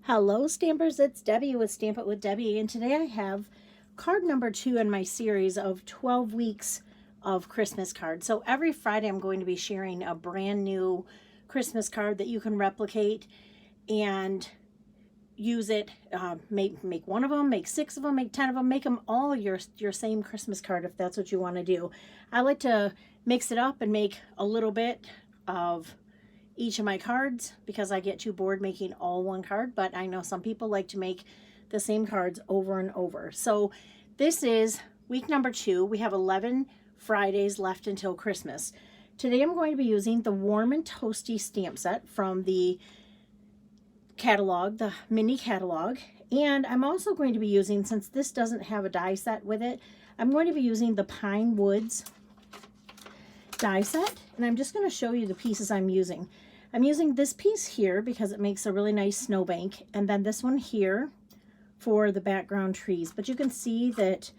Hello Stampers, it's Debbie with Stamp It with Debbie, and today I have card number 2 in my series of 12 weeks of Christmas cards. So every Friday I'm going to be sharing a brand new Christmas card that you can replicate and use it. Make one of them, make 6 of them, make 10 of them, make them all your same Christmas card if that's what you want to do. I like to mix it up and make a little bit of each of my cards because I get too bored making all one card, but I know some people like to make the same cards over and over. So this is week number 2. We have 11 Fridays left until Christmas. Today I'm going to be using the Warm and Toasty stamp set from the catalog, the mini catalog, and I'm also going to be using, since this doesn't have a die set with it, I'm going to be using the Pine Woods die set, and I'm just going to show you the pieces I'm using. I'm using this piece here because it makes a really nice snowbank, and then this one here for the background trees. But you can see that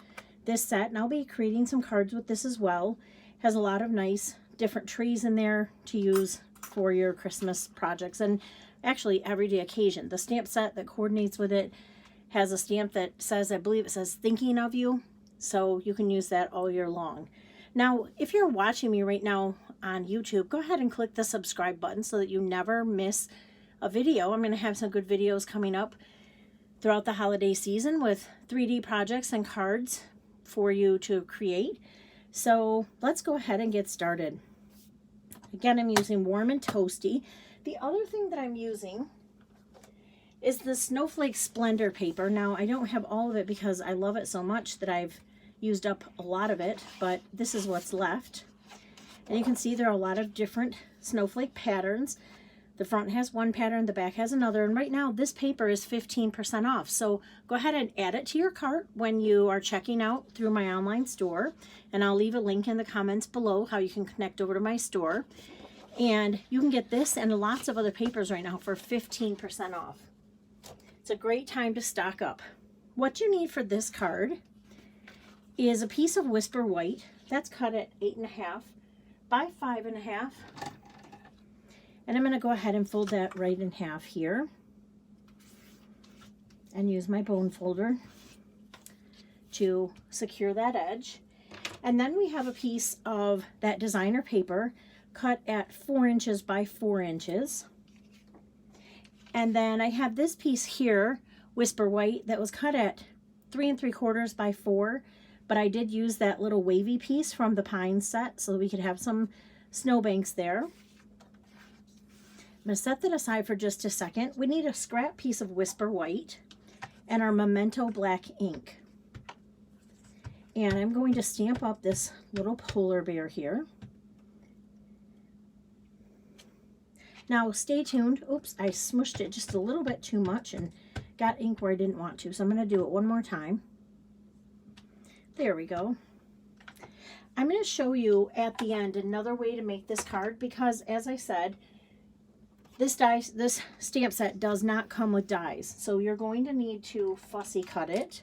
this set, and I'll be creating some cards with this as well, has a lot of nice different trees in there to use for your Christmas projects and actually everyday occasion. The stamp set that coordinates with it has a stamp that says, I believe it says thinking of you, so you can use that all year long. Now, if you're watching me right now on YouTube, go ahead and click the subscribe button so that you never miss a video. I'm going to have some good videos coming up throughout the holiday season with 3D projects and cards for you to create. So let's go ahead and get started. Again, I'm using Warm and Toasty. The other thing that I'm using is the Snowflake Splendor paper. Now, I don't have all of it because I love it so much that I've used up a lot of it, but this is what's left. And you can see there are a lot of different snowflake patterns. The front has one pattern, the back has another, and right now this paper is 15% off. So go ahead and add it to your cart when you are checking out through my online store, and I'll leave a link in the comments below how you can connect over to my store. And you can get this and lots of other papers right now for 15% off. It's a great time to stock up. What you need for this card is a piece of Whisper White that's cut at 8.5 by 5.5, and I'm going to go ahead and fold that right in half here and use my bone folder to secure that edge. And then we have a piece of that designer paper cut at 4 inches by 4 inches, and then I have this piece here, Whisper White, that was cut at 3 3/4 by 4. But I did use that little wavy piece from the pine set so we could have some snowbanks there. I'm going to set that aside for just a second. We need a scrap piece of Whisper White and our Memento black ink. And I'm going to stamp up this little polar bear here. Now stay tuned. Oops, I smushed it just a little bit too much and got ink where I didn't want to. So I'm going to do it one more time. There we go. I'm going to show you at the end another way to make this card because, as I said, this stamp set does not come with dies. So you're going to need to fussy cut it.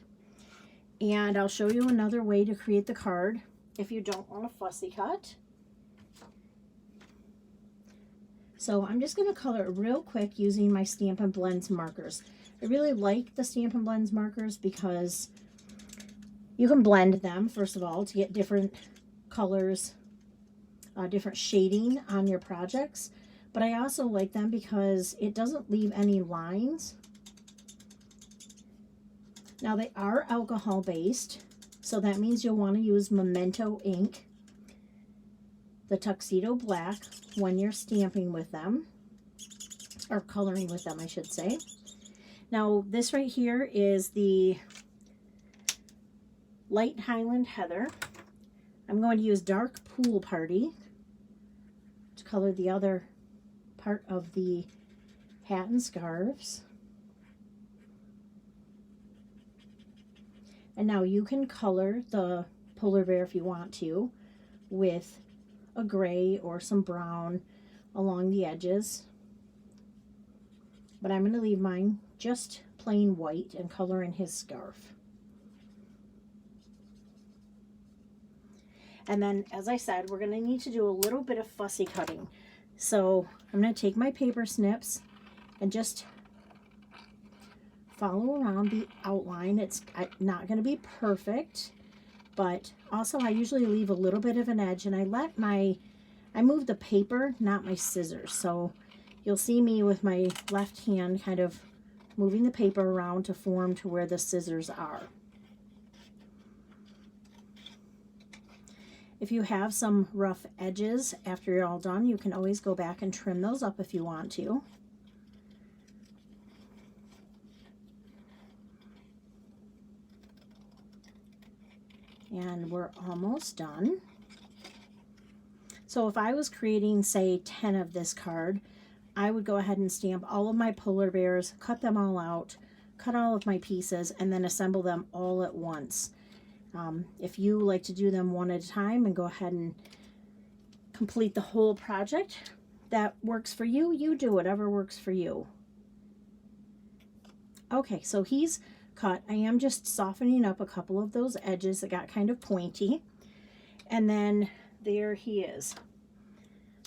And I'll show you another way to create the card if you don't want to fussy cut. So I'm just going to color it real quick using my Stampin' Blends markers. I really like the Stampin' Blends markers because you can blend them, first of all, to get different colors, different shading on your projects. But I also like them because it doesn't leave any lines. Now they are alcohol based, so that means you'll want to use Memento ink, the Tuxedo Black, when you're stamping with them, or coloring with them, I should say. Now this right here is the Light Highland Heather. I'm going to use Dark Pool Party to color the other part of the hat and scarves. And now you can color the polar bear if you want to with a gray or some brown along the edges. But I'm going to leave mine just plain white and color in his scarf. And then, as I said, we're going to need to do a little bit of fussy cutting. So I'm going to take my paper snips and just follow around the outline. It's not going to be perfect, but also I usually leave a little bit of an edge, and I move the paper, not my scissors. So you'll see me with my left hand kind of moving the paper around to form to where the scissors are. If you have some rough edges after you're all done, you can always go back and trim those up if you want to. And we're almost done. So if I was creating, say, 10 of this card, I would go ahead and stamp all of my polar bears, cut them all out, cut all of my pieces, and then assemble them all at once. If you like to do them one at a time and go ahead and complete the whole project, that works for you. You do whatever works for you. Okay, so he's cut. I am just softening up a couple of those edges that got kind of pointy. And then there he is.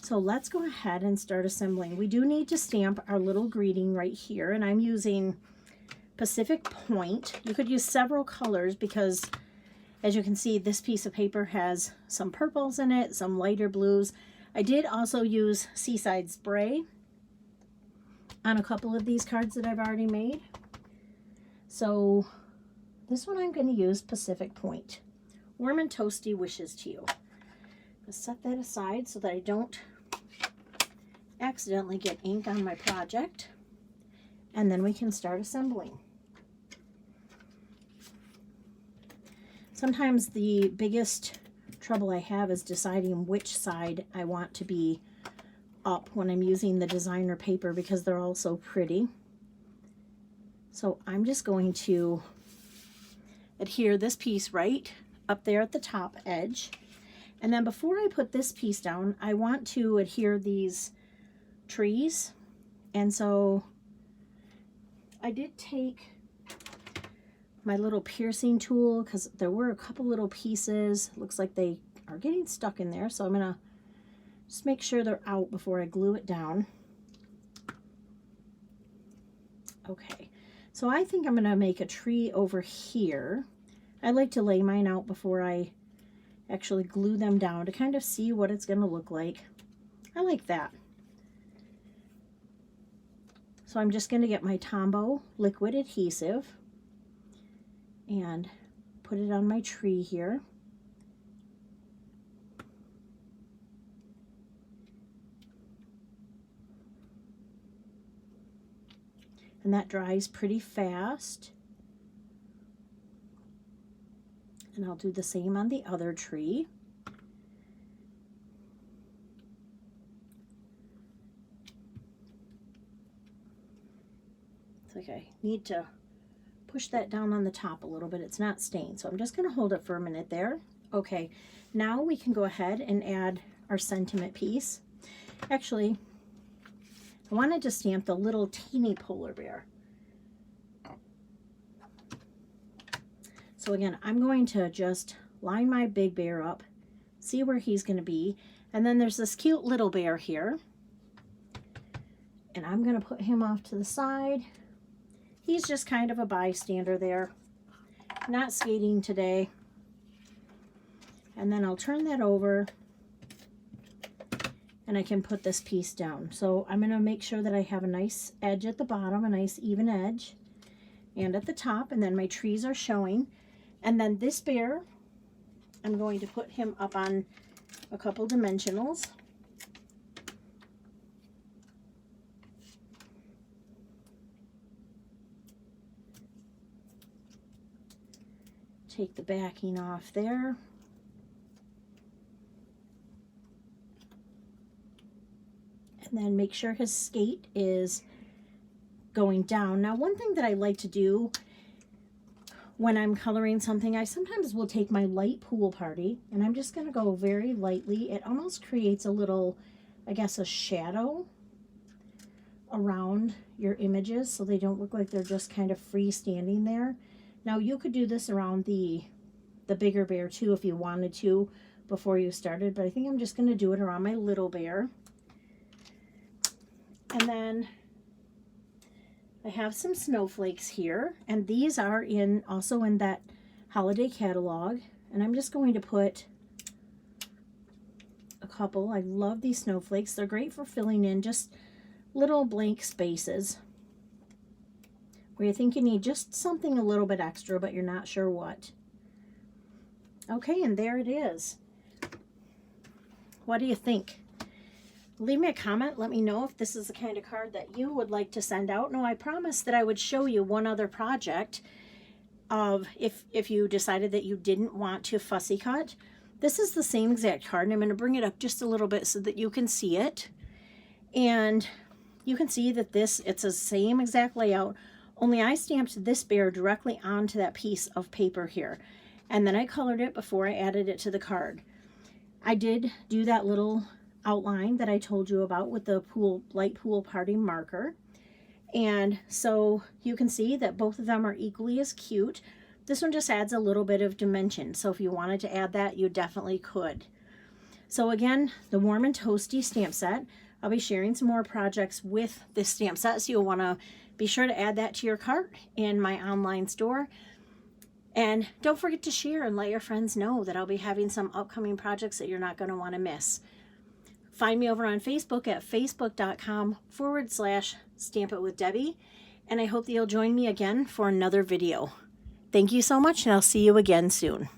So let's go ahead and start assembling. We do need to stamp our little greeting right here, and I'm using Pacific Point. You could use several colors because, as you can see, this piece of paper has some purples in it, some lighter blues. I did also use Seaside Spray on a couple of these cards that I've already made. So this one I'm going to use Pacific Point. Warm and toasty wishes to you. I'll set that aside so that I don't accidentally get ink on my project. And then we can start assembling. Sometimes the biggest trouble I have is deciding which side I want to be up when I'm using the designer paper because they're all so pretty. So I'm just going to adhere this piece right up there at the top edge. And then before I put this piece down, I want to adhere these trees. And so I did take my little piercing tool because there were a couple little pieces. Looks like they are getting stuck in there. So I'm going to just make sure they're out before I glue it down. Okay, so I think I'm going to make a tree over here. I like to lay mine out before I actually glue them down to kind of see what it's going to look like. I like that. So I'm just going to get my Tombow liquid adhesive and put it on my tree here. And that dries pretty fast. And I'll do the same on the other tree. It's like I need to push that down on the top a little bit. It's not stained, so I'm just going to hold it for a minute there. Okay, now we can go ahead and add our sentiment piece. Actually, I wanted to stamp the little teeny polar bear. So again, I'm going to just line my big bear up, see where he's going to be, and then there's this cute little bear here. And I'm going to put him off to the side. He's just kind of a bystander there, not skating today. And then I'll turn that over and I can put this piece down. So I'm going to make sure that I have a nice edge at the bottom, a nice even edge, and at the top, and then my trees are showing. And then this bear, I'm going to put him up on a couple dimensionals. Take the backing off there. And then make sure his skate is going down. Now, one thing that I like to do when I'm coloring something, I sometimes will take my light pool party and I'm just going to go very lightly. It almost creates a little, I guess, a shadow around your images so they don't look like they're just kind of freestanding there. Now, you could do this around the bigger bear too if you wanted to before you started, but I think I'm just going to do it around my little bear. And then I have some snowflakes here, and these are also in that holiday catalog. And I'm just going to put a couple. I love these snowflakes. They're great for filling in just little blank spaces where you think you need just something a little bit extra, but you're not sure what. Okay, and there it is. What do you think? Leave me a comment. Let me know if this is the kind of card that you would like to send out. No, I promised that I would show you one other project of if you decided that you didn't want to fussy cut. This is the same exact card, and I'm going to bring it up just a little bit so that you can see it. And you can see that it's the same exact layout, only I stamped this bear directly onto that piece of paper here. And then I colored it before I added it to the card. I did do that little outline that I told you about with the light pool party marker. And so you can see that both of them are equally as cute. This one just adds a little bit of dimension. So if you wanted to add that, you definitely could. So again, the Warm and Toasty stamp set. I'll be sharing some more projects with this stamp set, so you'll want to be sure to add that to your cart in my online store. And don't forget to share and let your friends know that I'll be having some upcoming projects that you're not going to want to miss. Find me over on Facebook at facebook.com/stampitwithdebbie. And I hope that you'll join me again for another video. Thank you so much, and I'll see you again soon.